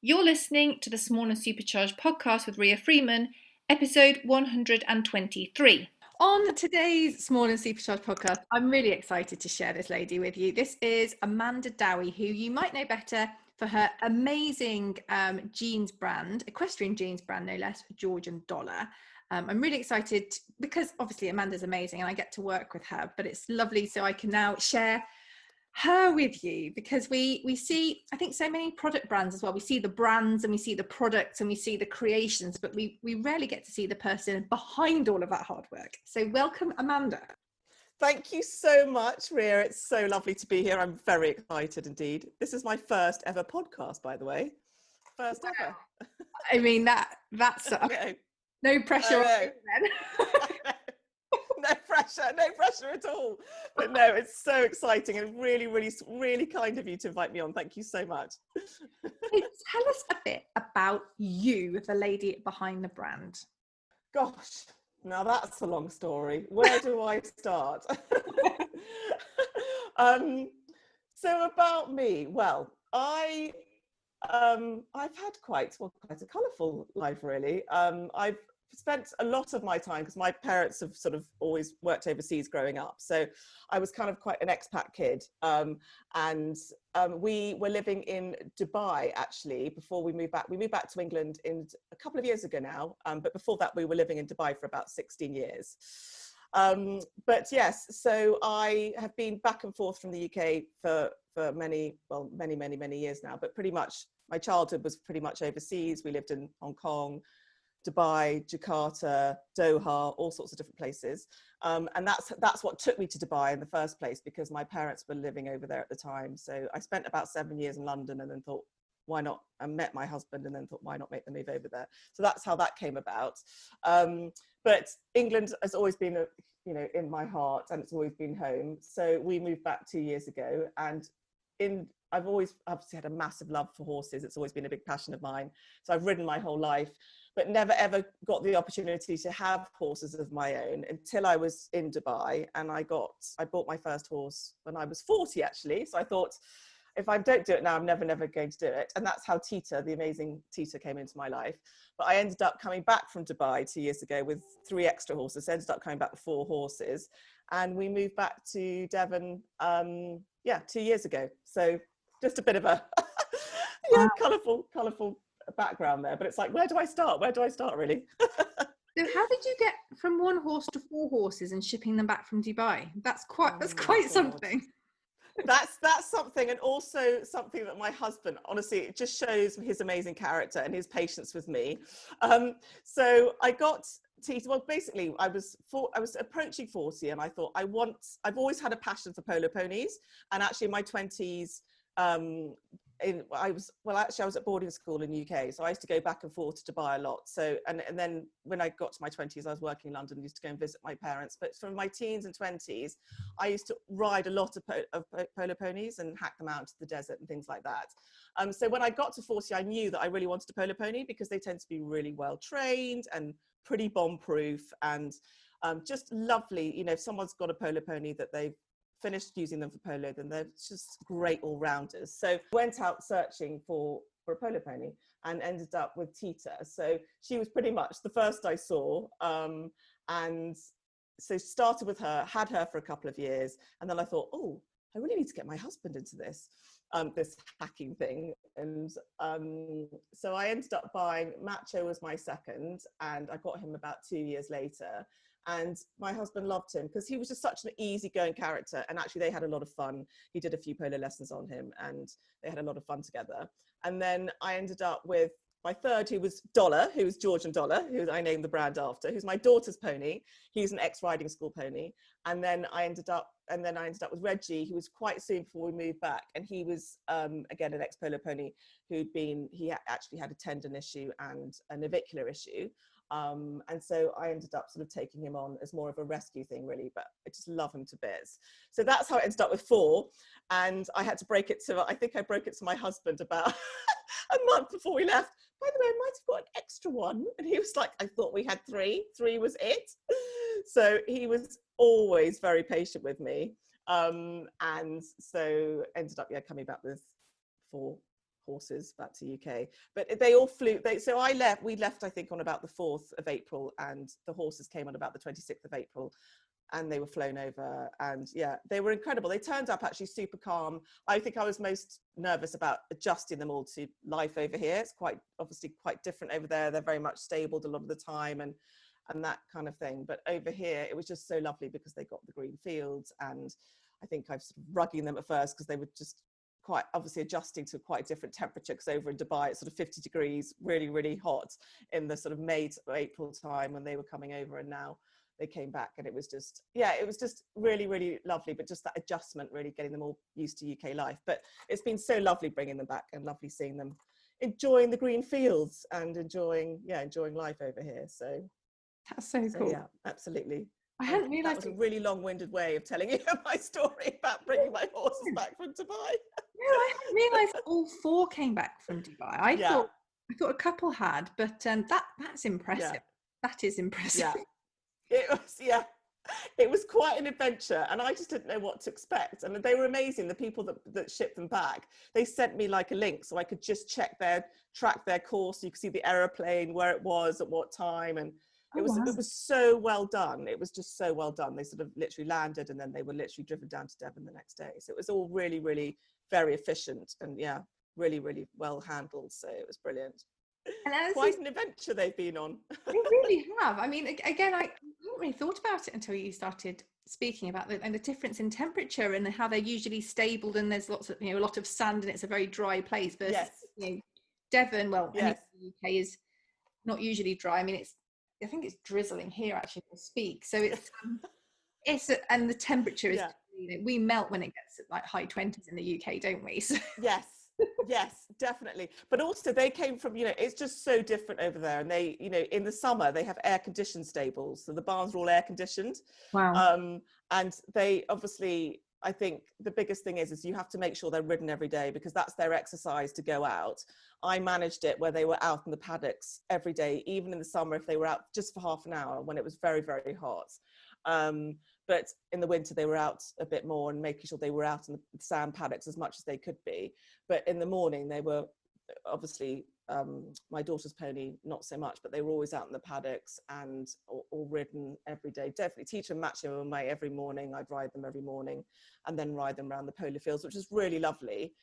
You're listening to the Small and Supercharged podcast with Ria Freeman, episode 123. On today's Small and Supercharged podcast, I'm really excited to share this lady with you. This is Amanda Dowie, who you might know better for her amazing jeans brand, equestrian jeans brand, no less, Georgian Dollar. I'm really excited because obviously Amanda's amazing and I get to work with her, but it's lovely so I can now share her with you because we see, I think, so many product brands as well. We see the brands and we see the products and we see the creations, but we rarely get to see the person behind all of that hard work. So welcome, Amanda. Thank you so much, Ria. It's so lovely to be here. I'm very excited indeed. This is my first ever podcast, by the way. First ever. I mean, that's no pressure. No pressure at all. But no, it's so exciting and really, really, really kind of you to invite me on. Thank you so much. Tell us a bit about you, the lady behind the brand. Gosh, now that's a long story. Where do I start? So about me, well, I've had quite a colourful life, really. I've spent a lot of my time because my parents have sort of always worked overseas growing up, so I was kind of quite an expat kid, and we were living in Dubai actually before we moved back. We moved back to England a couple of years ago now, but before that we were living in Dubai for about 16 years. But yes, so I have been back and forth from the UK for many years now, but pretty much my childhood was pretty much overseas. We lived in Hong Kong, Dubai, Jakarta, Doha, all sorts of different places. And that's what took me to Dubai in the first place, because my parents were living over there at the time. So I spent about 7 years in London and then thought, why not? I met my husband and then thought, why not make the move over there? So that's how that came about. But England has always been, in my heart, and it's always been home. So we moved back 2 years ago, and I've always obviously had a massive love for horses. It's always been a big passion of mine. So I've ridden my whole life, but never ever got the opportunity to have horses of my own until I was in Dubai. And I bought my first horse when I was 40 actually. So I thought, if I don't do it now, I'm never going to do it. And that's how Tita, the amazing Tita, came into my life. But I ended up coming back from Dubai 2 years ago with 3 extra horses. So I ended up coming back with 4 horses. And we moved back to Devon, 2 years ago. So just a bit of a colourful background there. But it's like, where do I start really? So how did you get from 1 horse to 4 horses and shipping them back from Dubai? That's quite something. That's something, and also something that my husband, honestly, it just shows his amazing character and his patience with me. So I got Tita. Well, basically, I was approaching 40, and I thought I've always had a passion for polo ponies, and actually in my 20s. I was at boarding school in the UK, so I used to go back and forth to Dubai a lot. So and then when I got to my 20s, I was working in London, used to go and visit my parents. But from my teens and 20s, I used to ride a lot of polo ponies and hack them out into the desert and things like that. So when I got to 40, I knew that I really wanted a polo pony because they tend to be really well trained and pretty bomb-proof and just lovely. If someone's got a polo pony that they've finished using them for polo, then they're just great all-rounders. So went out searching for a polo pony and ended up with Tita. So she was pretty much the first I saw, and so started with her, had her for a couple of years, and then I thought, oh, I really need to get my husband into this hacking thing. And so I ended up buying Macho was my second, and I got him about 2 years later. And my husband loved him because he was just such an easygoing character. And actually they had a lot of fun. He did a few polo lessons on him and they had a lot of fun together. And then I ended up with my third, who was Dollar, who was Georgian Dollar, who I named the brand after, who's my daughter's pony. He's an ex-riding school pony. And then I ended up with Reggie, who was quite soon before we moved back. And he was, again, an ex-polo pony he actually had a tendon issue and a navicular issue. And so I ended up sort of taking him on as more of a rescue thing, really, but I just love him to bits. So that's how it ended up with 4. And I had to break it to, I think I broke it to my husband about a month before we left. By the way, I might have got an extra one. And he was like, I thought we had 3. 3 was it. So he was always very patient with me. And so ended up, coming back with 4 horses back to UK. But they all flew. We left, I think, on about the 4th of April, and the horses came on about the 26th of April. And they were flown over, and yeah, they were incredible. They turned up actually super calm. I think I was most nervous about adjusting them all to life over here. It's obviously quite different over there. They're very much stabled a lot of the time and that kind of thing. But over here, it was just so lovely because they got the green fields, and I think I was sort of rugging them at first because they were just quite obviously adjusting to quite a different temperature, because over in Dubai it's sort of 50 degrees, really, really hot in the sort of May to April time when they were coming over, and now they came back, and it was just really, really lovely. But just that adjustment, really getting them all used to UK life. But it's been so lovely bringing them back, and lovely seeing them enjoying the green fields and enjoying life over here. So that's so cool. Yeah, absolutely. I hadn't realised that was a really long-winded way of telling you my story about bringing my horses back from Dubai. No, I hadn't realised all 4 came back from Dubai. I thought a couple had, but that's impressive. Yeah. That is impressive. Yeah. It was quite an adventure, and I just didn't know what to expect. And they were amazing. The people that shipped them back, they sent me like a link so I could just track their course. You could see the aeroplane, where it was at what time, and it was so well done. It was just so well done. They sort of literally landed, and then they were literally driven down to Devon the next day. So it was all really, really very efficient, and really, really well handled. So it was brilliant. And quite an adventure they've been on. They really have. I mean, again, I hadn't really thought about it until you started speaking about the difference in temperature and how they're usually stabled, and there's lots of a lot of sand, and it's a very dry place. Versus Devon, the UK is not usually dry. I mean, I think it's drizzling here actually to speak. So and the temperature is we melt when it gets at like high 20s in the UK, don't we? So. Yes, definitely. But also they came from, it's just so different over there. And they, in the summer they have air conditioned stables. So the barns are all air conditioned. Wow. And they obviously, I think the biggest thing is you have to make sure they're ridden every day, because that's their exercise to go out. I managed it where they were out in the paddocks every day, even in the summer, if they were out just for half an hour when it was very, very hot. But in the winter, they were out a bit more and making sure they were out in the sand paddocks as much as they could be. But in the morning, they were obviously, my daughter's pony, not so much, but they were always out in the paddocks and all ridden every day. Definitely teach them, match them away every morning. I'd ride them every morning and then ride them around the polo fields, which was really lovely,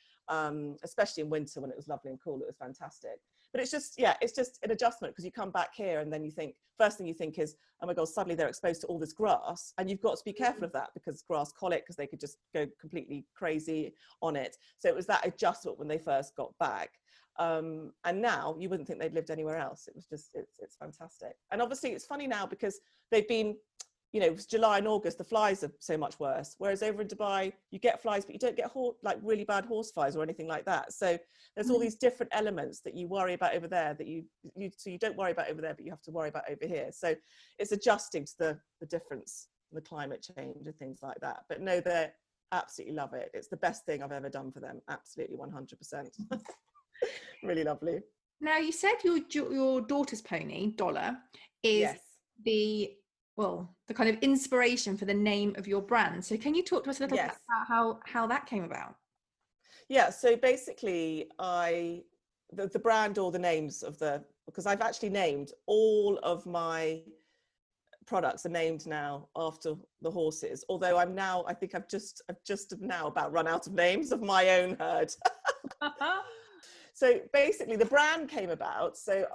especially in winter when it was lovely and cool. It was fantastic. But it's just an adjustment, because you come back here and then you think, first thing you think is, oh my God, suddenly they're exposed to all this grass, and you've got to be careful of that, because grass colic, because they could just go completely crazy on it. So it was that adjustment when they first got back. And now you wouldn't think they'd lived anywhere else. It was just, it's fantastic. And obviously it's funny now because they've been, it's July and August, the flies are so much worse. Whereas over in Dubai, you get flies, but you don't get like really bad horse flies or anything like that. So there's all these different elements that you worry about over there that you don't worry about over there, but you have to worry about over here. So it's adjusting to the difference, the climate change and things like that. But no, they absolutely love it. It's the best thing I've ever done for them. Absolutely 100%. Really lovely. Now, you said your daughter's pony, Dollar, is the kind of inspiration for the name of your brand. So can you talk to us a little bit about how that came about? Yeah, so basically the brand, or the names of because I've actually named all of my products are named now after the horses, although I think I've just now about run out of names of my own herd. So basically the brand came about. So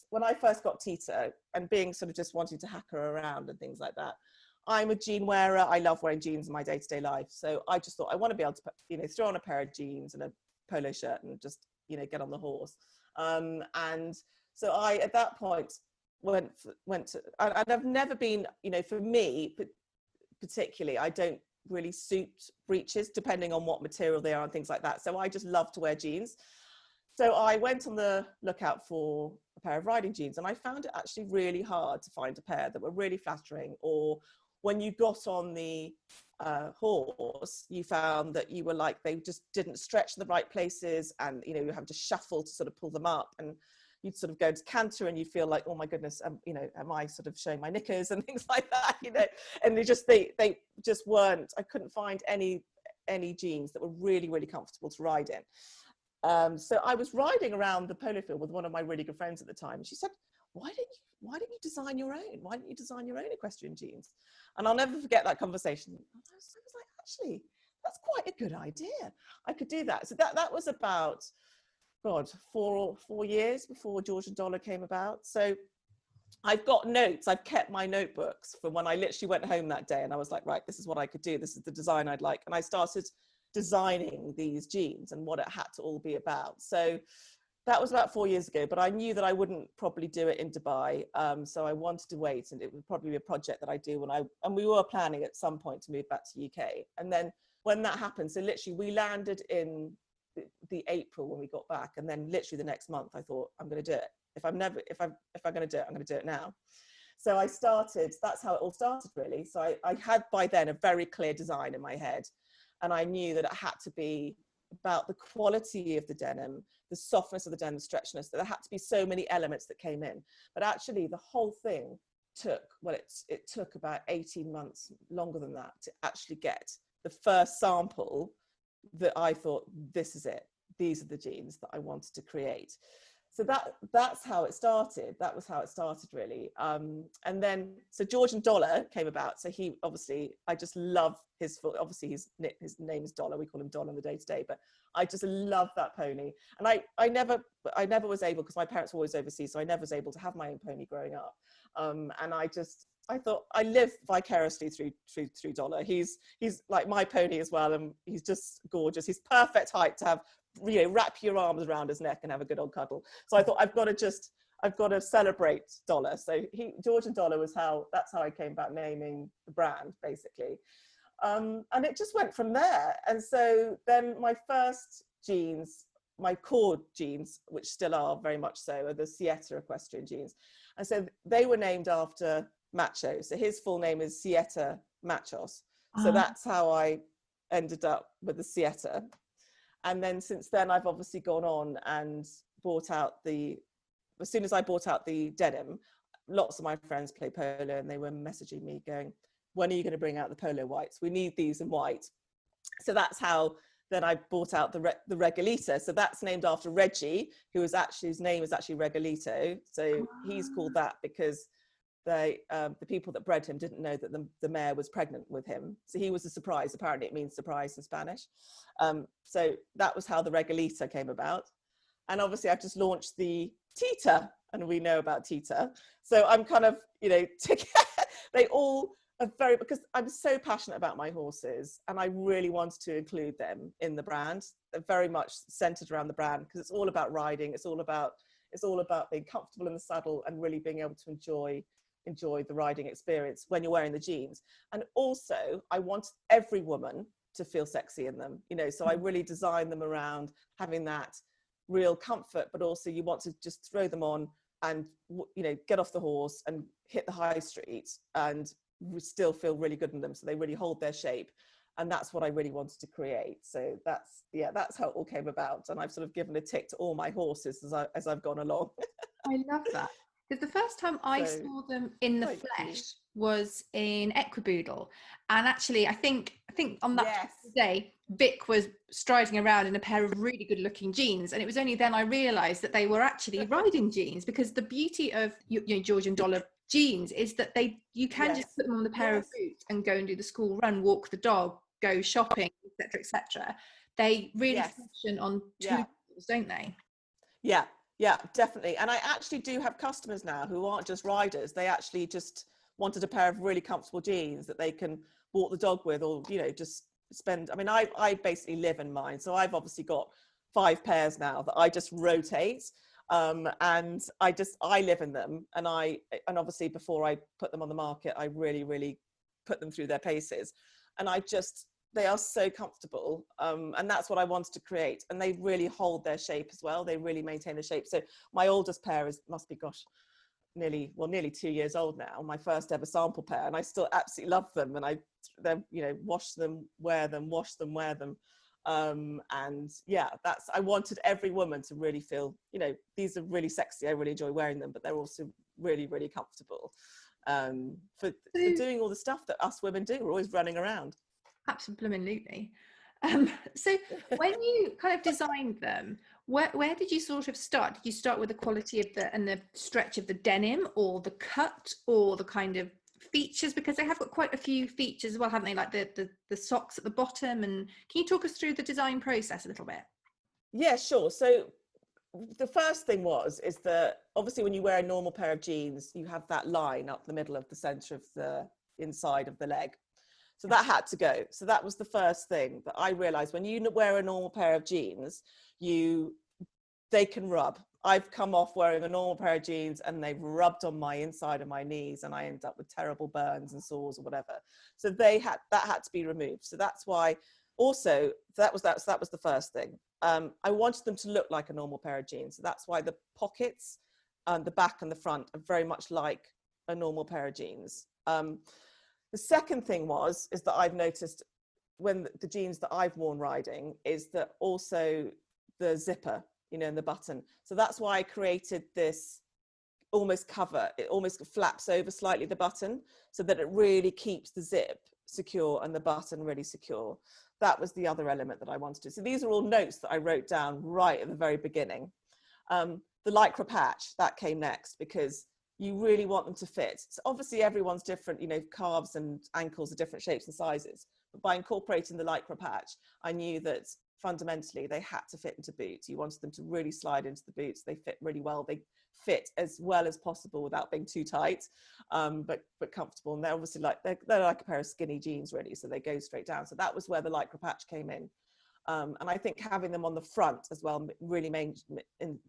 when I first got Tita, and being sort of just wanting to hack her around and things like that, I'm a jean wearer. I love wearing jeans in my day-to-day life. So I just thought I want to be able to, throw on a pair of jeans and a polo shirt and just, get on the horse. And so I, at that point, went to, and I've never been, for me particularly, I don't really suit breeches depending on what material they are and things like that. So I just love to wear jeans. So I went on the lookout for a pair of riding jeans, and I found it actually really hard to find a pair that were really flattering, or when you got on the horse, you found that you were like, they just didn't stretch the right places, and you have to shuffle to sort of pull them up, and you'd sort of go to canter and you'd feel like, oh my goodness, am I sort of showing my knickers and things like that, and they just weren't, I couldn't find any jeans that were really, really comfortable to ride in. So I was riding around the polo field with one of my really good friends at the time. And she said, why don't you design your own? Why don't you design your own equestrian jeans? And I'll never forget that conversation. I was like, actually, that's quite a good idea. I could do that. So that was about, God, 4 years before Georgian Dollar came about. So I've got notes. I've kept my notebooks from when I literally went home that day and I was like, right, this is what I could do. This is the design I'd like. And I started designing these jeans and what it had to all be about. So that was about 4 years ago, but I knew that I wouldn't probably do it in Dubai. So I wanted to wait, and it would probably be a project that I do and we were planning at some point to move back to UK. And then when that happened, so literally we landed in the April when we got back, and then literally the next month I thought, I'm going to do it. If I'm going to do it, I'm going to do it now. So I started, that's how it all started really. So I had by then a very clear design in my head, and I knew that it had to be about the quality of the denim, the softness of the denim, the stretchiness, that there had to be so many elements that came in. But actually the whole thing took, well, it took about 18 months, longer than that, to actually get the first sample that I thought, this is it. These are the jeans that I wanted to create. So that's how it started. That was how it started really. And then, so Georgian Dollar came about. So he obviously, I just love obviously his name is Dollar. We call him Dollar in the day to day, but I just love that pony. And I never was able, because my parents were always overseas, so I never was able to have my own pony growing up. And I thought I live vicariously through Dollar. He's like my pony as well, and he's just gorgeous. He's perfect height to have, wrap your arms around his neck and have a good old cuddle. So I thought I've got to celebrate Dollar. So Georgian Dollar that's how I came about naming the brand basically. And it just went from there. And so then my first jeans, my core jeans, which still are very much so, are the Sieta equestrian jeans. And so they were named after Macho. So his full name is Sieta Machos. So that's how I ended up with the Sieta. And then since then, I've obviously gone on and bought out as soon as I bought out the denim, lots of my friends play polo and they were messaging me going, when are you going to bring out the polo whites? We need these in white. So that's how then I bought out the Regalito. So that's named after Reggie, whose name is actually Regalito. So he's called that because the people that bred him didn't know that the mare was pregnant with him. So he was a surprise. Apparently it means surprise in Spanish. So that was how the Regalito came about. And obviously I've just launched the Tita, and we know about Tita. So I'm kind of, they all are because I'm so passionate about my horses, and I really wanted to include them in the brand. They're very much centered around the brand because it's all about riding. It's all about being comfortable in the saddle and really being able to enjoy the riding experience when you're wearing the jeans. And also I want every woman to feel sexy in them, so I really designed them around having that real comfort, but also you want to just throw them on and get off the horse and hit the high street and still feel really good in them, so they really hold their shape. And that's what I really wanted to create. So that's how it all came about, and I've sort of given a tick to all my horses as I've gone along. I love that, because the first time I saw them in the flesh was in Equiboodle, and actually I think on that day Vic was striding around in a pair of really good looking jeans, and it was only then I realized that they were actually riding jeans, because the beauty of Georgian Dollar jeans is that you can just put them on the pair of boots and go and do the school run, walk the dog, go shopping, etc. They really function on two levels, don't they? Yeah, definitely. And I actually do have customers now who aren't just riders. They actually just wanted a pair of really comfortable jeans that they can walk the dog with, or just spend. I mean, I basically live in mine, so I've obviously got 5 pairs now that I just rotate, and I live in them. And obviously before I put them on the market, I really put them through their paces, and they are so comfortable, and that's what I wanted to create. And they really hold their shape as well. They really maintain the shape. So my oldest pair must be nearly 2 years old now, my first ever sample pair, and I still absolutely love them. And wash them, wear them, wash them, wear them. And I wanted every woman to really feel, these are really sexy. I really enjoy wearing them, but they're also really, really comfortable, for doing all the stuff that us women do. We're always running around. Absolutely. So when you kind of designed them, Where did you sort of start? Did you start with the quality of the stretch of the denim, or the cut, or the kind of features? Because they have got quite a few features as well, haven't they? Like the socks at the bottom. And can you talk us through the design process a little bit? Yeah, sure. So the first thing is that obviously when you wear a normal pair of jeans, you have that line up the middle of the center of the inside of the leg. So that had to go. So that was the first thing that I realized. When you wear a normal pair of jeans, they can rub. I've come off wearing a normal pair of jeans and they've rubbed on my inside of my knees, and I end up with terrible burns and sores or whatever. So that had to be removed. So that's why also that was the first thing. I wanted them to look like a normal pair of jeans. So that's why the pockets, the back and the front are very much like a normal pair of jeans. The second thing is that I've noticed when the jeans that I've worn riding is that also the zipper, and the button. So that's why I created this almost cover. It almost flaps over slightly the button so that it really keeps the zip secure and the button really secure. That was the other element that I wanted to do. So these are all notes that I wrote down right at the very beginning. The Lycra Patch, that came next, because you really want them to fit. So obviously everyone's different, calves and ankles are different shapes and sizes. But by incorporating the Lycra Patch, I knew that fundamentally they had to fit into boots. You wanted them to really slide into the boots. They fit really well. They fit as well as possible without being too tight, but comfortable. And they're obviously they're like a pair of skinny jeans really, so they go straight down. So that was where the Lycra Patch came in. And I think having them on the front as well really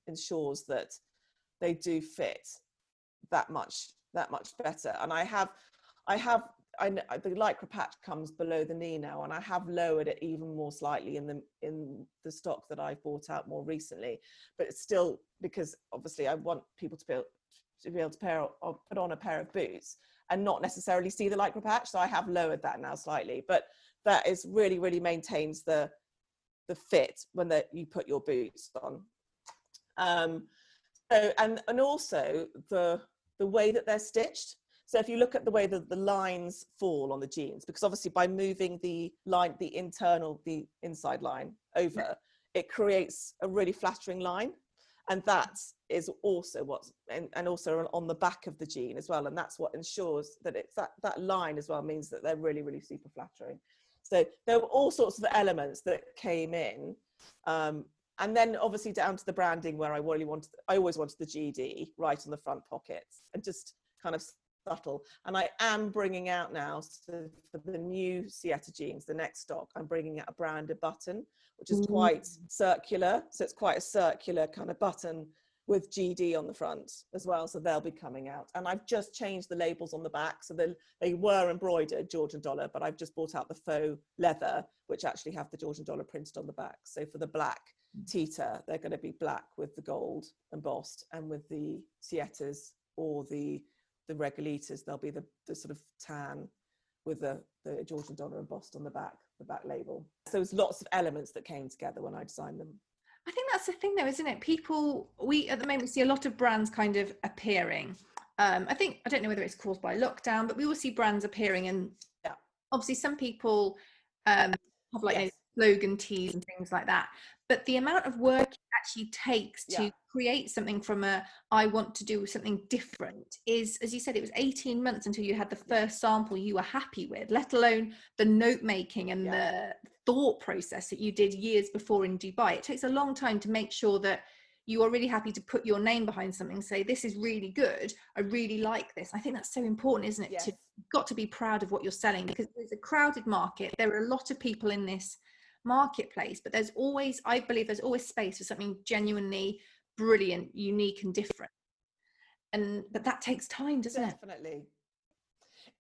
ensures that they do fit that much better. And the Lycra Patch comes below the knee now, and I have lowered it even more slightly in the stock that I've bought out more recently. But it's still, because obviously I want people to be able to put on a pair of boots and not necessarily see the Lycra Patch. So I have lowered that now slightly, but that is really, really maintains the fit when you put your boots on. So and also the way that they're stitched. So if you look at the way that the lines fall on the jeans, because obviously by moving the inside line over, it creates a really flattering line. And that is also and also on the back of the jean as well. And that's what ensures that it's that line as well, means that they're really, really super flattering. So there were all sorts of elements that came in. And then obviously down to the branding, where I always wanted the GD right on the front pockets, and just kind of subtle. And I am bringing out now, so for the new Sietta jeans, the next stock, I'm bringing out a branded button, which is quite circular. So it's quite a circular kind of button with GD on the front as well. So they'll be coming out. And I've just changed the labels on the back. So they were embroidered Georgian Dollar, but I've just brought out the faux leather, which actually have the Georgian Dollar printed on the back. So for the black Tita, they're going to be black with the gold embossed, and with the Siettas or the Regalitas, they'll be the sort of tan with the Georgian Dollar embossed on the back label. So there's lots of elements that came together when I designed them. I think that's the thing though, isn't it? We at the moment see a lot of brands kind of appearing. I don't know whether it's caused by lockdown, but we will see brands appearing, and obviously some people have slogan tees and things like that. But the amount of work it actually takes to create something from I want to do something different is, as you said, it was 18 months until you had the first sample you were happy with, let alone the note making and the thought process that you did years before in Dubai. It takes a long time to make sure that you are really happy to put your name behind something, say, this is really good, I really like this. I think that's so important, isn't it? Yes. You've got to be proud of what you're selling, because it's a crowded market. There are a lot of people in this marketplace, but I believe there's always space for something genuinely brilliant, unique and different. But that takes time, doesn't it? Definitely.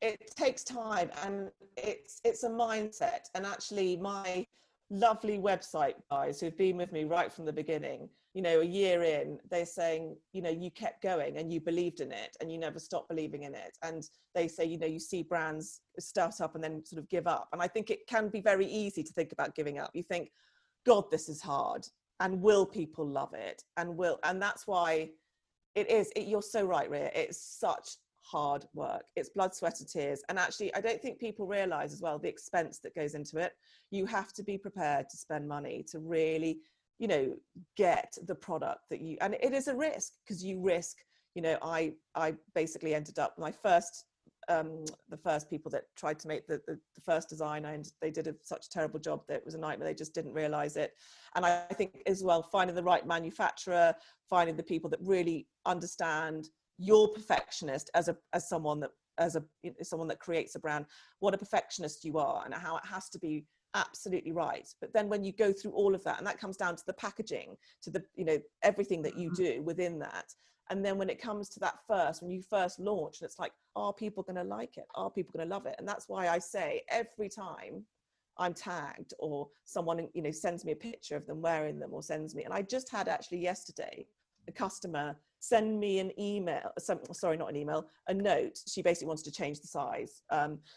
It takes time, and it's a mindset. And actually my lovely website guys who've been with me right from the beginning, a year in, they're saying, you kept going and you believed in it and you never stopped believing in it. And they say, you see brands start up and then sort of give up. And I think it can be very easy to think about giving up. You think, God, this is hard, and will people love it? And that's why you're so right, Rhea. It's such hard work. It's blood, sweat and tears. And actually, I don't think people realize as well the expense that goes into it. You have to be prepared to spend money to really you know, get the product that you, and it is a risk, because you risk, you know, I basically ended up, my first, the first people that tried to make the first design, they did such a terrible job that it was a nightmare. They just didn't realize it. And I think as well, finding the right manufacturer, finding the people that really understand your perfectionist as someone that creates a brand, what a perfectionist you are, and how it has to be absolutely right. But then when you go through all of that, and that comes down to the packaging, to the, you know, everything that you do within that. And then when it comes to that when you first launch, and it's like, are people going to like it? Are people going to love it? And that's why I say every time I'm tagged, or someone, you know, sends me a picture of them wearing them, or sends me, and I just had actually yesterday a customer send me an email, not an email, a note. She basically wanted to change the size.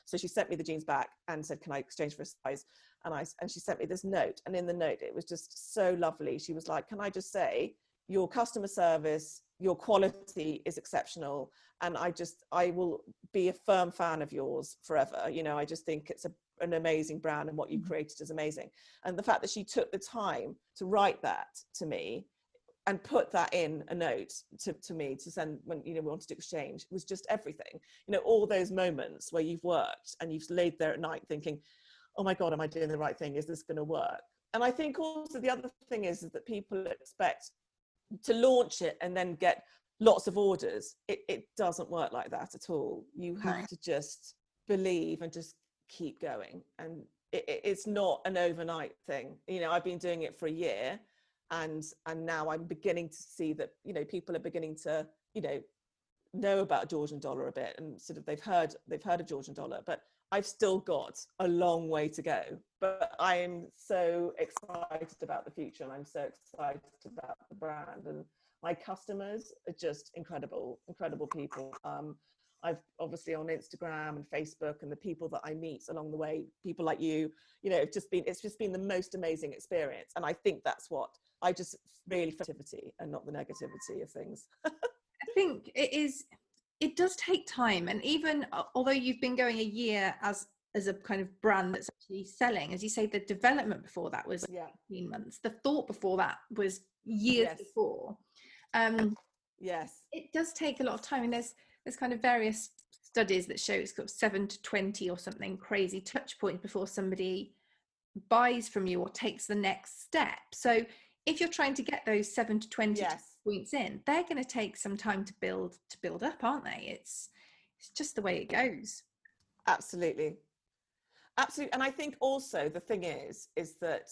So she sent me the jeans back and said, can I exchange for a size? And she sent me this note. And in the note, it was just so lovely. She was like, can I just say, your customer service, your quality is exceptional. And I will be a firm fan of yours forever. You know, I just think it's an amazing brand, and what you created is amazing. And the fact that she took the time to write that to me and put that in a note to me to send when, you know, we wanted to exchange, was just everything. You know, all those moments where you've worked and you've laid there at night thinking, oh my God, am I doing the right thing? Is this going to work? And I think also the other thing is that people expect to launch it and then get lots of orders. It doesn't work like that at all. You have to just believe and just keep going. And it's not an overnight thing. You know, I've been doing it for a year, and now I'm beginning to see that, you know, people are beginning to, you know about Georgian Dollar a bit, and sort of they've heard of Georgian Dollar, but I've still got a long way to go. But I am so excited about the future, and I'm so excited about the brand, and my customers are just incredible people. I've obviously on Instagram and Facebook, and the people that I meet along the way, people like you, you know, it's just been the most amazing experience. And I think that's what I just really positivity and not the negativity of things. I think it does take time. And even although you've been going a year as a kind of brand that's actually selling, as you say, the development before that was 18 months. The thought before that was years before. Yes. It does take a lot of time. And there's kind of various studies that show it's got 7 to 20 or something crazy touch points before somebody buys from you or takes the next step. So if you're trying to get those 7 to 20 points in, they're going to take some time to build up, aren't they? It's just the way it goes. Absolutely. And I think also the thing is that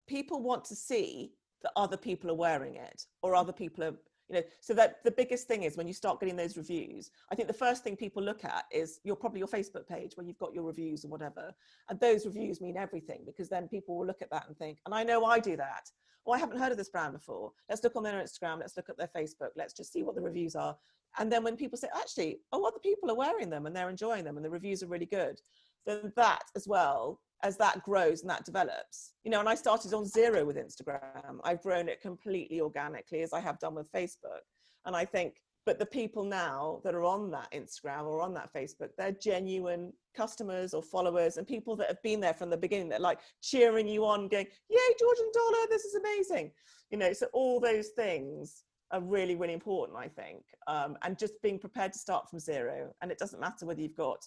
people want to see that other people are wearing it, or other people are, you know, so that the biggest thing is when you start getting those reviews, I think the first thing people look at is your Facebook page where you've got your reviews or whatever. And those reviews mean everything, because then people will look at that and think, and I know I do that. Oh, I haven't heard of this brand before. Let's look on their Instagram. Let's look at their Facebook. Let's just see what the reviews are. And then when people say, actually, other people are wearing them and they're enjoying them and the reviews are really good, then that as well, as that grows and that develops, you know, and I started on 0 with Instagram. I've grown it completely organically, as I have done with Facebook. And I think, but the people now that are on that Instagram or on that Facebook, they're genuine customers or followers, and people that have been there from the beginning, that like cheering you on, going, yay, Georgian Dollar, this is amazing. You know, so all those things are really, really important, I think. And just being prepared to start from 0. And it doesn't matter whether you've got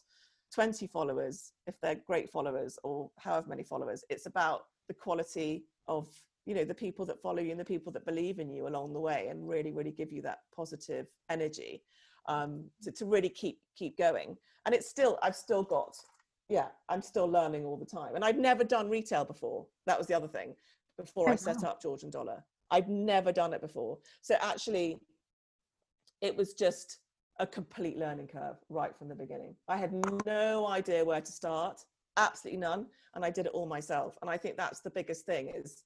20 followers, if they're great followers, or however many followers. It's about the quality of, you know, the people that follow you and the people that believe in you along the way, and really, really give you that positive energy to really keep going. And I'm still learning all the time. And I'd never done retail before. That was the other thing. Before I set up Georgian Dollar, I'd never done it before. So actually, it was just a complete learning curve right from the beginning. I had no idea where to start, absolutely none. And I did it all myself. And I think that's the biggest thing is,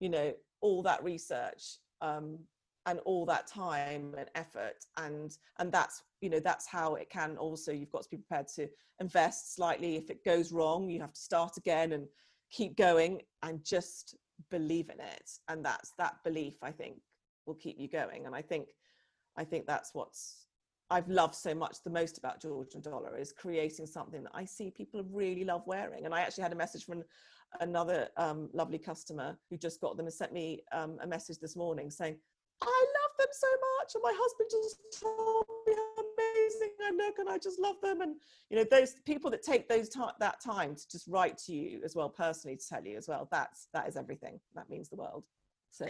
you know, all that research and all that time and effort. And that's, you know, that's how it can also, you've got to be prepared to invest slightly. If it goes wrong, you have to start again and keep going and just believe in it. And that belief, I think, will keep you going. And I think that's what's I've loved so much the most about Georgian Dollar is creating something that I see people really love wearing. And I actually had a message from another lovely customer who just got them and sent me a message this morning saying, I love them so much, and my husband just told me how amazing I look, and I just love them. And you know, those people that take that time to just write to you as well, personally, to tell you as well, that is everything. That means the world. So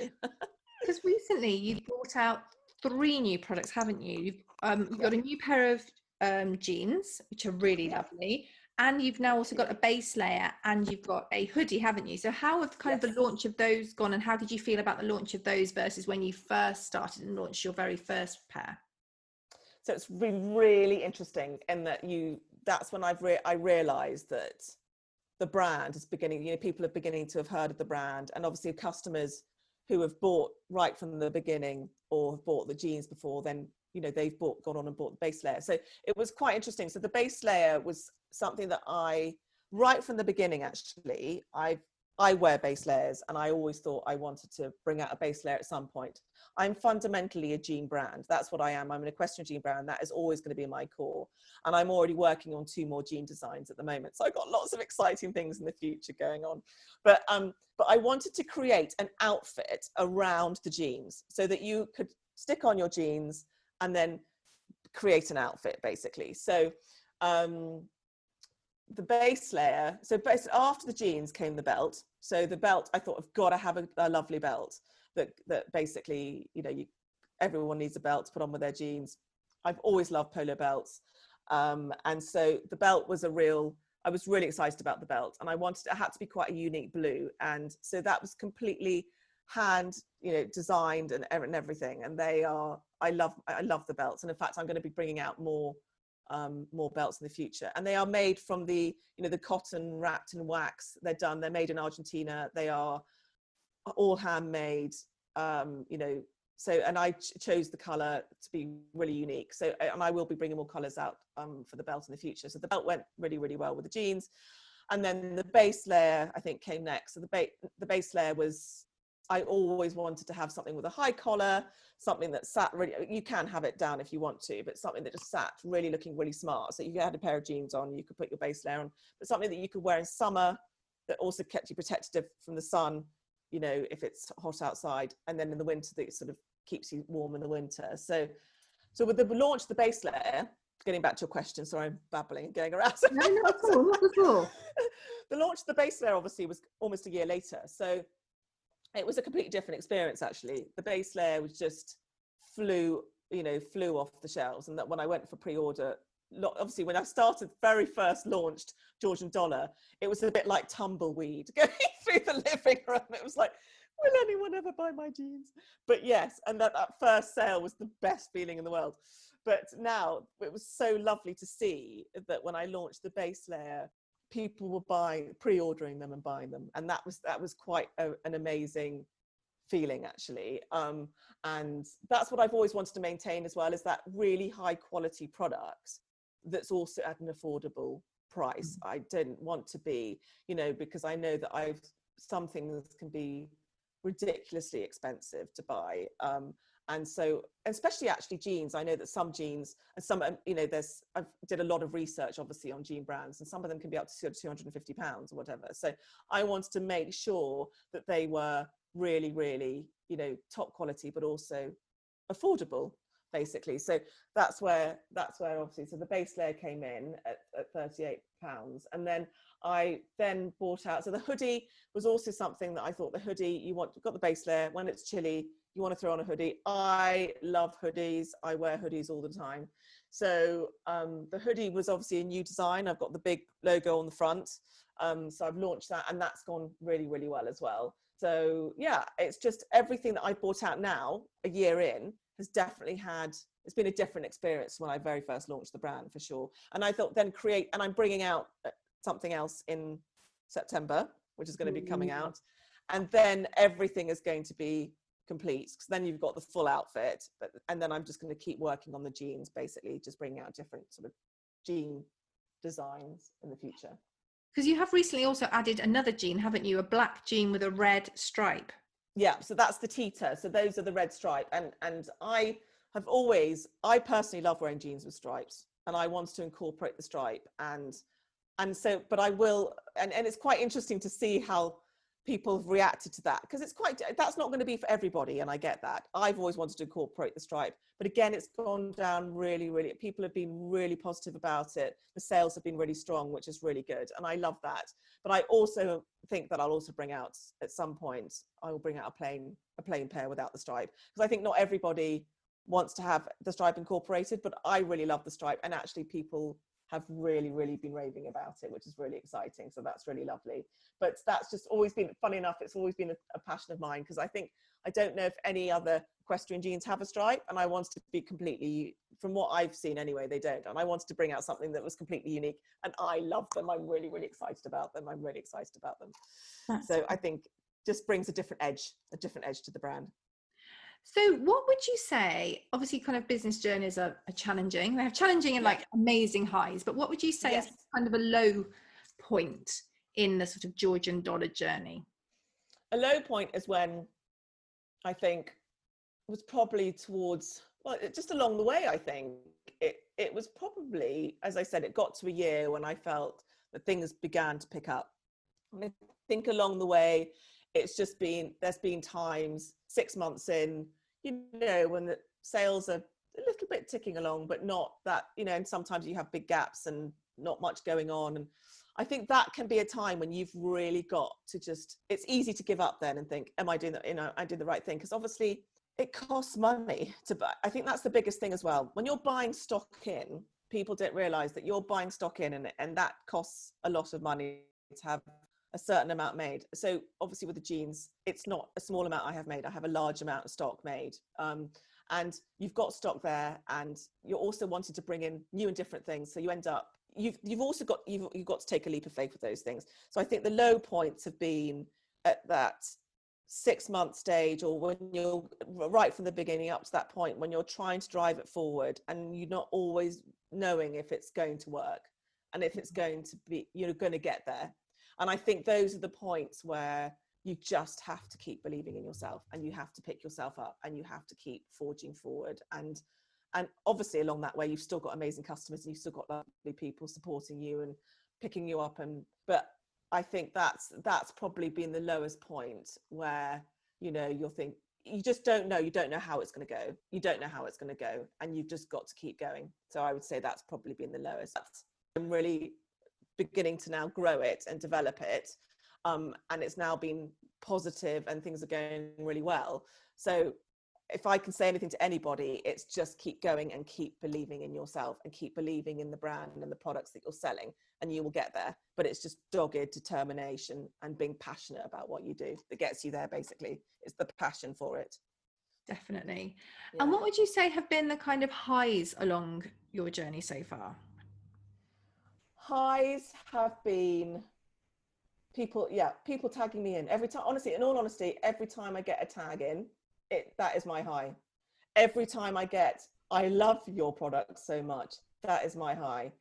because recently you've brought out 3 new products, haven't you? You've got a new pair of jeans, which are really lovely, and you've now also got a base layer, and you've got a hoodie, haven't you? So how have kind of the launch of those gone, and how did you feel about the launch of those versus when you first started and launched your very first pair? So it's been really interesting in that that's when I realized that the brand is beginning, you know, people are beginning to have heard of the brand, and obviously customers who have bought right from the beginning or have bought the jeans before, then, you know, they've gone on and bought the base layer. So it was quite interesting. So the base layer was something that right from the beginning, actually, I wear base layers, and I always thought I wanted to bring out a base layer at some point. I'm fundamentally a jean brand. That's what I am. I'm an equestrian jean brand. That is always going to be my core. And I'm already working on 2 more jean designs at the moment. So I've got lots of exciting things in the future going on. But I wanted to create an outfit around the jeans so that you could stick on your jeans and then create an outfit, basically. So the base layer, so after the jeans came the belt. So the belt, I thought, I've got to have a lovely belt that basically, you know, everyone needs a belt to put on with their jeans. I've always loved polo belts. And so the belt was I was really excited about the belt, and it had to be quite a unique blue. And so that was completely hand, you know, designed and everything. And I love the belts. And in fact, I'm going to be bringing out more belts in the future, and they are made from the cotton wrapped in wax. They're made in Argentina. They are all handmade, you know, so, and I chose the color to be really unique. So, and I will be bringing more colors out for the belt in the future. So the belt went really, really well with the jeans. And then the base layer, I think, came next. So the base layer was, I always wanted to have something with a high collar, something that sat really, you can have it down if you want to, but something that just sat really looking really smart. So if you had a pair of jeans on, you could put your base layer on, but something that you could wear in summer that also kept you protected from the sun, you know, if it's hot outside, and then in the winter that sort of keeps you warm in the winter. So with the launch of the base layer, getting back to your question, sorry, I'm babbling and going around. No, not at all, not at all. The launch of the base layer obviously was almost a year later. So it was a completely different experience, actually. The base layer was just flew off the shelves. And that when I went for pre-order, obviously when I very first launched Georgian Dollar, it was a bit like tumbleweed going through the living room. It was like, will anyone ever buy my jeans? But yes, and that first sale was the best feeling in the world. But now it was so lovely to see that when I launched the base layer, people were pre-ordering them and buying them, and that was quite an amazing feeling, actually. And that's what I've always wanted to maintain as well, is that really high quality product that's also at an affordable price. I didn't want to be, you know, because I know that some things can be ridiculously expensive to buy. And so, especially actually jeans, I know that some jeans, and some, you know, I did a lot of research obviously on jean brands, and some of them can be up to £250 or whatever. So I wanted to make sure that they were really, really, you know, top quality, but also affordable, basically. So that's where obviously, so the base layer came in at £38. And then I bought out, so the hoodie was also something that I thought, the hoodie, you've got the base layer, when it's chilly, you want to throw on a hoodie. I love hoodies. I wear hoodies all the time. So the hoodie was obviously a new design. I've got the big logo on the front. So I've launched that, and that's gone really, really well as well. So yeah, it's just everything that I bought out now, a year in, has definitely it's been a different experience when I very first launched the brand, for sure. And I thought and I'm bringing out something else in September, which is going to be coming out. And then everything is going to be complete, because then you've got the full outfit, and then I'm just going to keep working on the jeans, basically just bringing out different sort of jean designs in the future. Because you have recently also added another jean, haven't you? A black jean with a red stripe. Yeah, so that's the Tita. So those are the red stripe, and I I personally love wearing jeans with stripes, and I want to incorporate the stripe, and so, but I will, and it's quite interesting to see how people have reacted to that, because that's not going to be for everybody, and I get that. I've always wanted to incorporate the stripe, but again, it's gone down really, really, people have been really positive about it. The sales have been really strong, which is really good, and I love that. But I also think that I'll also bring out, at some point, I will bring out a plain pair without the stripe, because I think not everybody wants to have the stripe incorporated, but I really love the stripe, and actually people have really, really been raving about it, which is really exciting. So that's really lovely. But that's just always been, funny enough, it's always been a passion of mine, because I don't know if any other equestrian jeans have a stripe, and I wanted to be completely, from what I've seen anyway, they don't. And I wanted to bring out something that was completely unique, and I love them. I'm really, really excited about them. So I think just brings a different edge to the brand. So what would you say, obviously kind of business journeys are challenging. They have challenging and like amazing highs, but what would you say is kind of a low point in the sort of Georgian Dollar journey? A low point is when I think was probably towards, well, just along the way, I think it was probably, as I said, it got to a year when I felt that things began to pick up. And I think along the way, it's just there's been times 6 months in, you know, when the sales are a little bit ticking along, but not that, you know, and sometimes you have big gaps and not much going on. And I think that can be a time when you've really got to it's easy to give up then and think, am I doing that? You know, I did the right thing. Because obviously it costs money to buy. I think that's the biggest thing as well. When you're buying stock in, people don't realize that you're buying stock in, and that costs a lot of money to have a certain amount made. So obviously with the jeans, it's not a small amount I have made. I have a large amount of stock made. And you've got stock there, and you're also wanting to bring in new and different things. So you end up, you've also got, you've got to take a leap of faith with those things. So I think the low points have been at that 6 month stage, or when you're right from the beginning up to that point, when you're trying to drive it forward and you're not always knowing if it's going to work and if it's going to be, you're going to get there. And I think those are the points where you just have to keep believing in yourself, and you have to pick yourself up, and you have to keep forging forward. And obviously along that way, you've still got amazing customers, and you've still got lovely people supporting you and picking you up. But I think that's probably been the lowest point, where, you know, you just don't know. You don't know how it's going to go. You don't know how it's going to go, and you've just got to keep going. So I would say that's probably been the lowest. I'm really beginning to now grow it and develop it, and it's now been positive and things are going really well. So if I can say anything to anybody, it's just keep going and keep believing in yourself and keep believing in the brand and the products that you're selling, and you will get there. But it's just dogged determination and being passionate about what you do that gets you there. Basically, it's the passion for it. Definitely. And what would you say have been the kind of highs along your journey so far? Highs have been people tagging me in every time. Honestly, in all honesty, every time I get a tag in, that is my high. Every time I love your product so much, that is my high.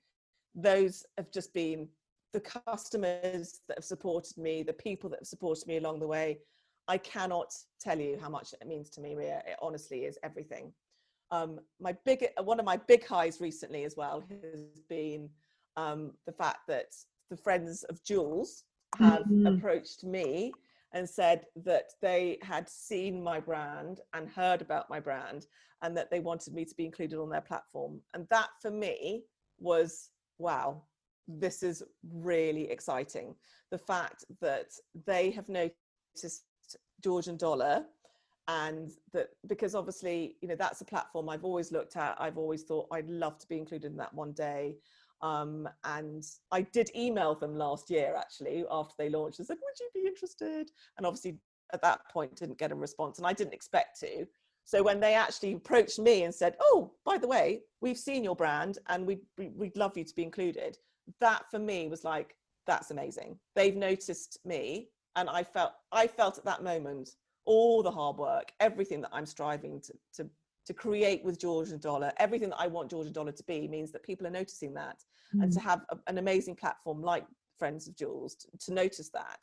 Those have just been the customers that have supported me, the people that have supported me along the way. I cannot tell you how much it means to me, Ria. It honestly is everything. One of my big highs recently as well has been the fact that the friends of Jules have approached me and said that they had seen my brand and heard about my brand, and that they wanted me to be included on their platform. And that for me was, wow, this is really exciting. The fact that they have noticed Georgian Dollar, and that, because obviously, you know, that's a platform I've always looked at. I've always thought I'd love to be included in that one day. And I did email them last year, actually, after they launched. I said, would you be interested? And obviously at that point didn't get a response, and I didn't expect to. So when they actually approached me and said, oh, by the way, we've seen your brand and we'd love you to be included, that for me was like, that's amazing. They've noticed me, and I felt at that moment all the hard work, everything that I'm striving to create with Georgian Dollar, everything that I want Georgian Dollar to be, means that people are noticing that. And to have an amazing platform like Friends of Jules to notice that,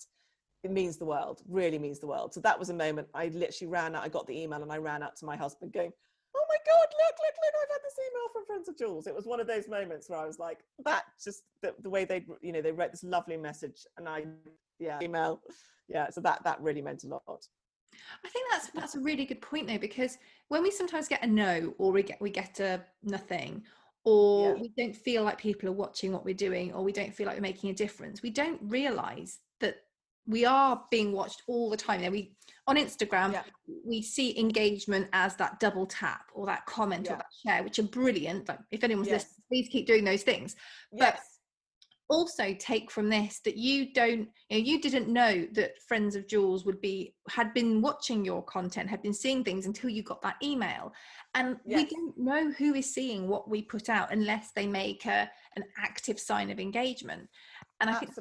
it means the world, really means the world. So that was a moment I literally ran out. I got the email and I ran out to my husband going, oh my God, look, I've had this email from Friends of Jules. It was one of those moments where I was like, that just the way they wrote this lovely message, and email. Yeah, so that really meant a lot. I think that's a really good point though, because when we sometimes get a no, or we get a nothing, or we don't feel like people are watching what we're doing, or we don't feel like we're making a difference, we don't realize that we are being watched all the time. We on Instagram, we see engagement as that double tap or that comment or that share, which are brilliant. Like, if anyone's listening, please keep doing those things. But also take from this that you didn't know that Friends of Jules had been watching your content, had been seeing things until you got that email. And we don't know who is seeing what we put out unless they make an active sign of engagement. And I think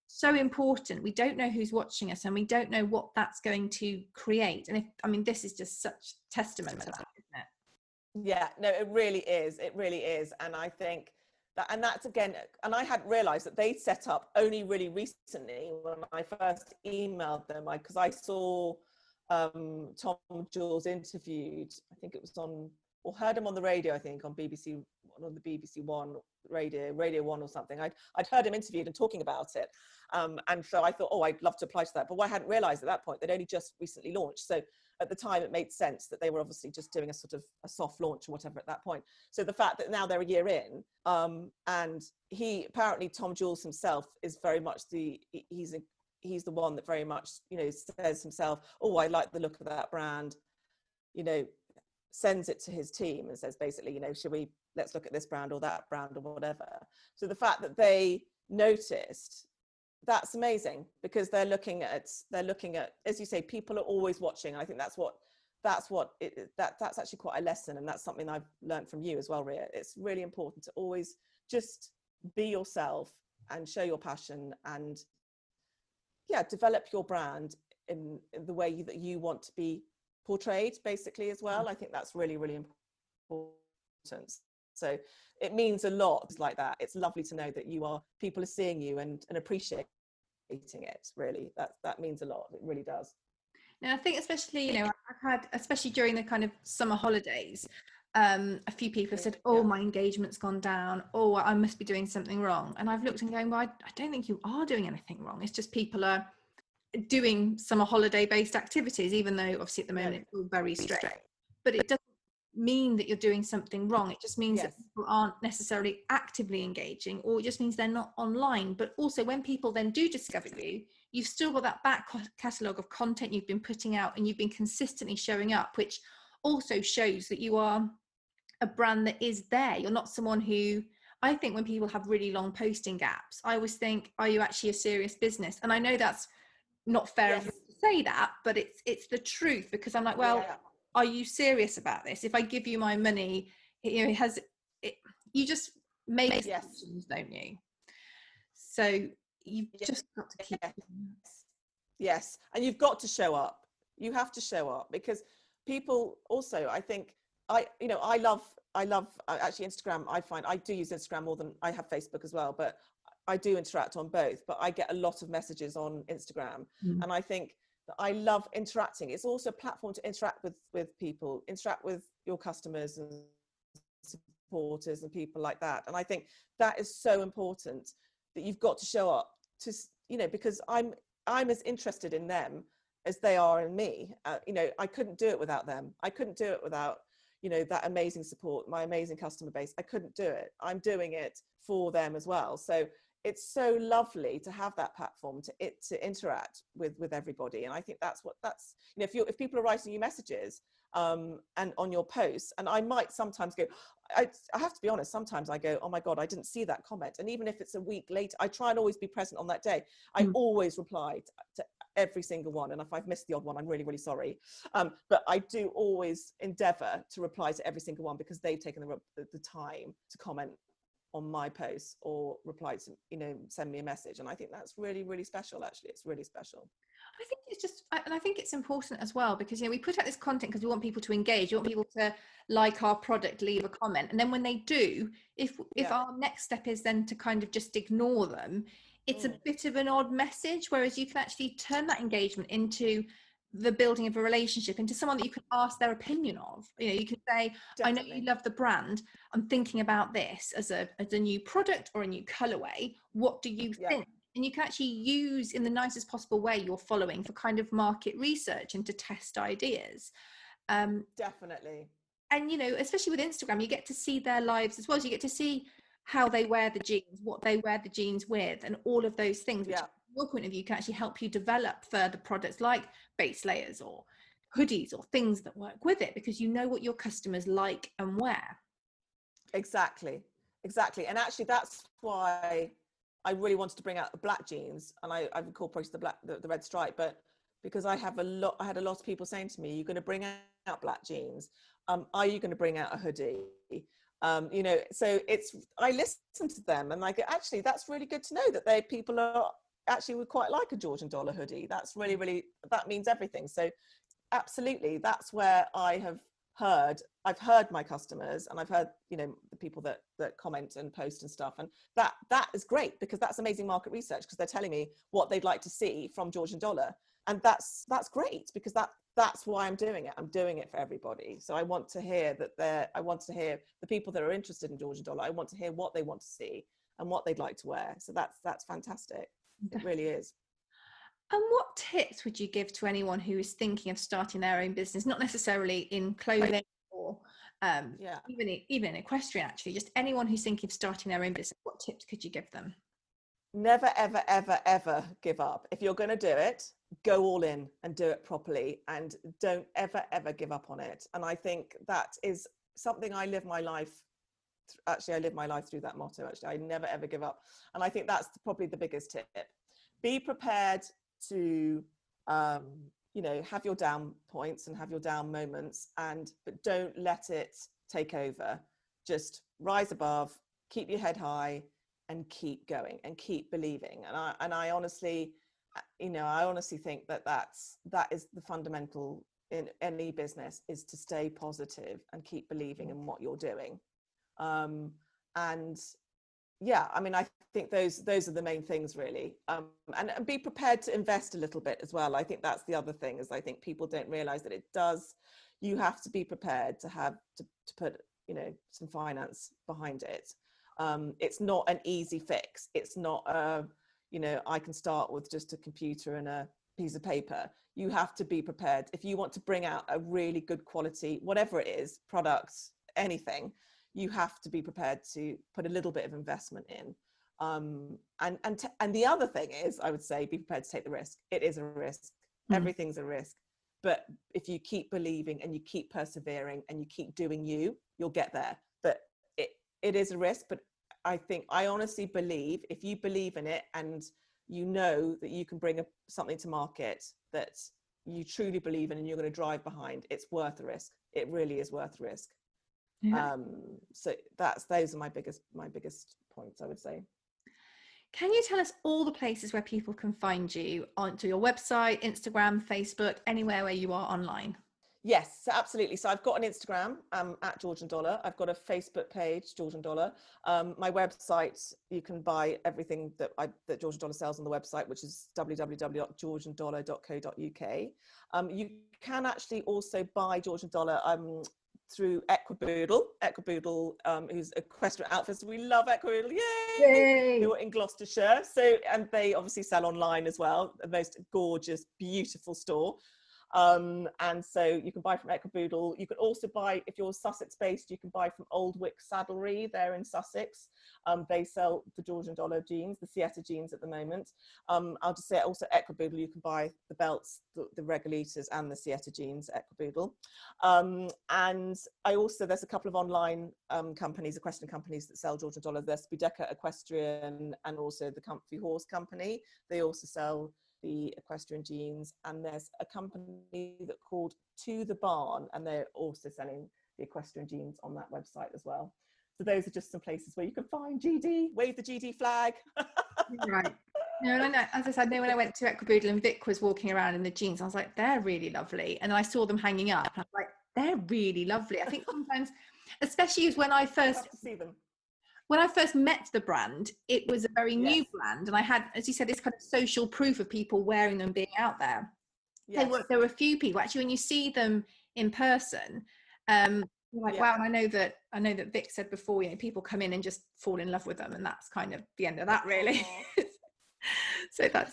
so important. We don't know who's watching us, and we don't know what that's going to create. And this is just such testament to that, isn't it? Yeah, no, it really is. And I think that's again, and I hadn't realized that they'd set up only really recently when I first emailed them, because I saw Tom Jules interviewed, I think it was heard him on the radio, I think on BBC One Radio 1 or something. I'd heard him interviewed and talking about it, and so I thought, I'd love to apply to that. But what I hadn't realized at that point, they'd only just recently launched, so at the time it made sense that they were obviously just doing a sort of a soft launch or whatever at that point. So the fact that now they're a year in, and Tom Jules himself is very much he's the one that very much says himself, I like the look of that brand, sends it to his team and says basically, let's look at this brand or that brand or whatever. So the fact that they noticed, that's amazing, because they're looking at, as you say, people are always watching. I think that's actually quite a lesson, and that's something I've learned from you as well, Ria. It's really important to always just be yourself and show your passion, and develop your brand in the way that you want to be portrayed, basically, as well. I think that's really, really important. So it means a lot like that. It's lovely to know that people are seeing you and appreciating it. Really, that means a lot. It really does. Now, I think especially, I've had, especially during the kind of summer holidays, a few people have said, my engagement's gone down, I must be doing something wrong. And I've looked and going, well, I don't think you are doing anything wrong. It's just people are doing summer holiday based activities, even though obviously at the moment it's all very strict. But it doesn't mean that you're doing something wrong. It just means that people aren't necessarily actively engaging, or it just means they're not online. But also, when people then do discover you, you've still got that back catalogue of content you've been putting out, and you've been consistently showing up, which also shows that you are a brand that is there. You're not someone who, I think when people have really long posting gaps, I always think, are you actually a serious business? And I know that's not fair to say that, but it's the truth, because I'm like, are you serious about this? If I give you my money, you just make decisions, don't you? So you've just got to keep Yes, and you've got to show up. You have to show up, because people also, I think, I love actually Instagram. I find I do use Instagram more than I have Facebook as well, but I do interact on both. But I get a lot of messages on Instagram, and I think that I love interacting. It's also a platform to interact with people, interact with your customers and supporters and people like that. And I think that is so important, that you've got to show up to, because I'm as interested in them as they are in me. I couldn't do it without them. I couldn't do it without, that amazing support, my amazing customer base. I couldn't do it. I'm doing it for them as well. So it's so lovely to have that platform to interact with everybody. And I think that's if people are writing you messages and on your posts, and I might sometimes go, I have to be honest, sometimes I go, oh my God, I didn't see that comment. And even if it's a week later, I try and always be present on that day. I always reply to every single one. And if I've missed the odd one, I'm really, really sorry. But I do always endeavour to reply to every single one, because they've taken the time to comment on my posts or reply to, send me a message. And I think that's really, really special. Actually, it's really special. I think it's just, and I think it's important as well, because we put out this content because we want people to engage, we want people to like our product, leave a comment, and then when they do, if our next step is then to kind of just ignore them, it's a bit of an odd message. Whereas you can actually turn that engagement into the building of a relationship into someone that you can ask their opinion of. You know, you can say, I know you love the brand. I'm thinking about this as a new product or a new colorway. What do you think? And you can actually use, in the nicest possible way, your following for kind of market research and to test ideas. Definitely. And, you know, especially with Instagram, you get to see their lives as well. So you get to see how they wear the jeans, what they wear the jeans with, and all of those things, which from your point of view can actually help you develop further products like base layers or hoodies or things that work with it, because you know what your customers like and wear. Exactly. And actually that's why I really wanted to bring out the black jeans, and I've incorporated the red stripe, but because I had a lot of people saying to me, you're going to bring out black jeans. Are you going to bring out a hoodie? You know, so I listen to them and I go, actually, that's really good to know that people are actually would quite like a Georgian Dollar hoodie. That's really, really, that means everything. So absolutely, that's where I've heard my customers, and I've heard, you know, the people that comment and post and stuff, and that is great, because that's amazing market research, because they're telling me what they'd like to see from Georgian Dollar, and that's great, because that's why I'm doing it. I'm doing it for everybody. So I want to hear I want to hear the people that are interested in Georgian Dollar. I want to hear what they want to see and what they'd like to wear. So that's fantastic. It really is. And what tips would you give to anyone who is thinking of starting their own business, not necessarily in clothing or even in equestrian, actually, just anyone who's thinking of starting their own business? What tips could you give them? Never, ever, ever, ever give up. If you're going to do it, go all in and do it properly, and don't ever, ever give up on it. And I think that is something I live my life. Actually, I live my life through that motto. Actually, I never, ever give up. And I think that's probably the biggest tip. Be prepared to, you know, have your down points and have your down moments, but don't let it take over. Just rise above, keep your head high, and keep going and keep believing. And I honestly, you know, I honestly think that is the fundamental in any business, is to stay positive and keep believing in what you're doing. And yeah, I mean, I think those are the main things, really. And be prepared to invest a little bit as well. I think that's the other thing, is I think people don't realize that you have to be prepared to put, you know, some finance behind it. It's not an easy fix. It's not you know, I can start with just a computer and a piece of paper. You have to be prepared. If you want to bring out a really good quality, whatever it is, products, anything, you have to be prepared to put a little bit of investment in. And the other thing is, I would say, be prepared to take the risk. It is a risk. Everything's a risk. But if you keep believing and you keep persevering and you keep doing you'll get there. But it is a risk. But I honestly believe, if you believe in it and you know that you can bring something to market that you truly believe in and you're going to drive behind, it's worth the risk. It really is worth the risk. Yeah. So those are my biggest points, I would say. Can you tell us all the places where people can find you, onto your website, Instagram, Facebook, anywhere where you are online? Yes, so absolutely. So I've got an Instagram at Georgian Dollar. I've got a Facebook page, Georgian Dollar. My website, you can buy everything that Georgian Dollar sells on the website, which is www.georgiandollar.co.uk. You can actually also buy Georgian Dollar through Equiboodle, who's Equestrian Outfitters. We love Equiboodle, yay! Who are in Gloucestershire. So, and they obviously sell online as well. The most gorgeous, beautiful store. And so you can buy from Equiboodle. You can also buy, if you're Sussex based, you can buy from Old Wick Saddlery. They're in Sussex. They sell the Georgian Dollar jeans, the Sietta jeans at the moment. I'll just say also Equiboodle, you can buy the belts, the regulators and the Sietta jeans at Equiboodle. And I also, there's a couple of online companies, equestrian companies that sell Georgian Dollar. There's Spudeka Equestrian and also the Comfy Horse Company. They also sell the equestrian jeans, and there's a company that called To the Barn, and they're also selling the equestrian jeans on that website as well. So those are just some places where you can find GD, wave the GD flag. Right. No, I know. As I said, when I went to Equiboodle and Vic was walking around in the jeans, I was like, they're really lovely. And I saw them hanging up, and I was like, they're really lovely. I think sometimes, especially as when I first see them. When I first met the brand, it was a very new brand, and I had, as you said, this kind of social proof of people wearing them, being out there. Yes. There were a few people actually when you see them in person. You're like, Yeah. wow. And I know that Vic said before, you know, people come in and just fall in love with them, and that's kind of the end of that, really. So that's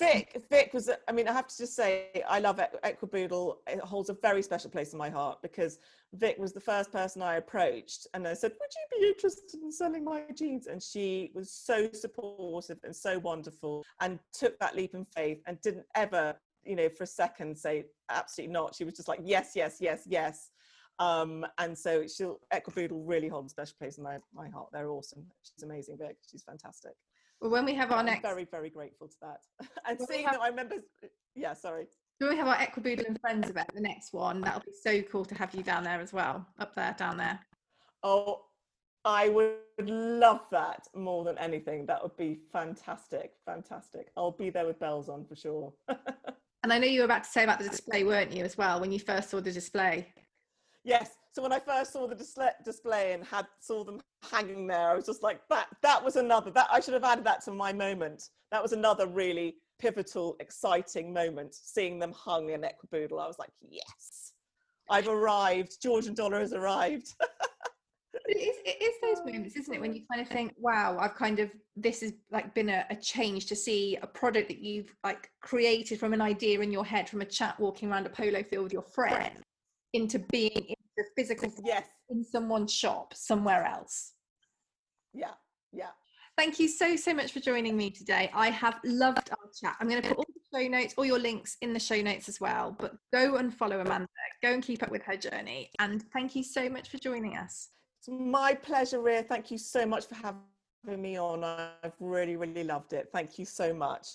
Vic was, I mean, I have to just say, I love Equiboodle. It holds a very special place in my heart because Vic was the first person I approached and I said, would you be interested in selling my jeans? And she was so supportive and so wonderful and took that leap in faith and didn't ever, you know, for a second say, absolutely not. She was just like, yes, yes, yes, yes. And so Equiboodle really holds a special place in my heart. They're awesome. She's amazing, Vic. She's fantastic. well, when we have our next, very, very grateful to that. And seeing that, I remember, yeah, sorry. when we have our Equiboodle and Friends event, the next one, that'll be so cool to have you down there as well, down there. Oh, I would love that more than anything. That would be fantastic, fantastic. I'll be there with bells on for sure. And I know you were about to say about the display, weren't you, as well, when you first saw the display? Yes. So when I first saw the display and saw them hanging there, I was just like, that was another, that I should have added that to my moment. That was another really pivotal, exciting moment, seeing them hung in Equiboodle. I was like, yes, I've arrived. Georgian Dollar has arrived. It is those moments, isn't it, when you kind of think, wow, this has like been a change to see a product that you've like created from an idea in your head, from a chat walking around a polo field with your friend, into being in the physical, yes, in someone's shop somewhere else. Yeah. Thank you so much for joining me today. I have loved our chat. I'm going to put all the show notes, all your links in the show notes as well, but go and follow Amanda, go and keep up with her journey. And thank you so much for joining us. It's my pleasure, Rhea. Thank you so much for having me on. I've really, really loved it. Thank you so much.